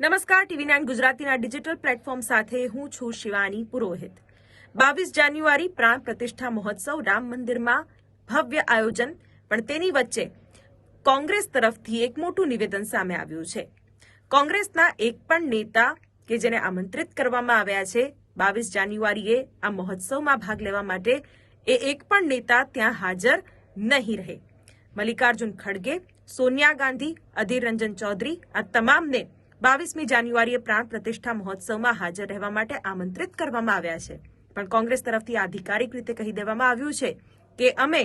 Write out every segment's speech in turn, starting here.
નમસ્કાર, TV9 ગુજરાતીના digital platform સાથે હું છું શિવાની પુરોહિત। 22 જાન્યુઆરી પ્રાણ પ્રતિષ્ઠા મહોત્સવ રામ મંદિરમાં ભવ્ય આયોજન, પણ તેની વચ્ચે કોંગ્રેસ તરફથી એક મોટું નિવેદન સામે આવ્યું છે। કોંગ્રેસના એક પણ નેતા કે જેને આમંત્રિત કરવામાં આવ્યા છે 22 જાન્યુઆરીએ આ મહોત્સવમાં ભાગ લેવા માટે, એ એક પણ નેતા ત્યાં હાજર નહીં રહે। મલ્લિકાર્જુન ખડગે, સોનિયા ગાંધી, અધીર રંજન ચૌધરી આ તમામને 22મી જાન્યુઆરીએ પ્રાણ પ્રતિષ્ઠા મહોત્સવમાં હાજર રહેવા માટે આમંત્રિત કરવામાં આવ્યા છે, પણ કોંગ્રેસ તરફથી આધિકારિક રીતે કહી દેવામાં આવ્યું છે કે અમે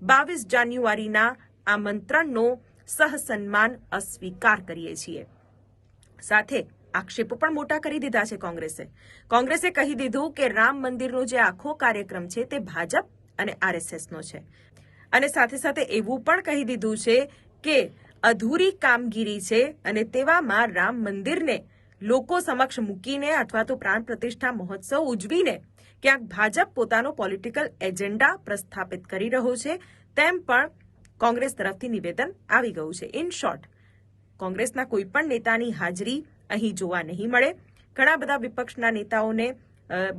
22 જાન્યુઆરીના આમંત્રણનો સહસન્માન અસ્વીકાર કરીએ છીએ। સાથે આક્ષેપો પણ મોટા કરી દીધા છે કોંગ્રેસે કહી દીધું કે રામ મંદિરનો જે આખો કાર્યક્રમ છે તે ભાજપ અને આરએસએસનો છે, અને સાથે સાથે એવું પણ કહી દીધું છે કે અધૂરી કામગીરી છે, અને તેવામાં રામ મંદિરને લોકો સમક્ષ મૂકીને અથવા તો પ્રાણ પ્રતિષ્ઠા મહોત્સવ ઉજવીને ક્યાંક ભાજપ પોતાનો પોલિટિકલ એજન્ડા પ્રસ્થાપિત કરી રહ્યો છે, તેમ પણ કોંગ્રેસ તરફથી નિવેદન આવી ગયું છે। ઇન શોર્ટ, કોંગ્રેસના કોઈ પણ નેતાની હાજરી અહીં જોવા નહીં મળે। ઘણા બધા વિપક્ષના નેતાઓને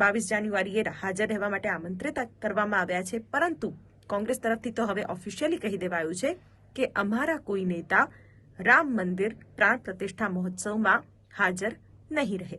22 જાન્યુઆરીએ હાજર રહેવા માટે આમંત્રિત કરવામાં આવ્યા છે, પરંતુ કોંગ્રેસ તરફથી તો હવે ઓફિશિયલી કહી દેવાયું છે કે અમારા કોઈ નેતા રામ મંદિર પ્રાણ પ્રતિષ્ઠા મહોત્સવમાં હાજર નહીં રહે।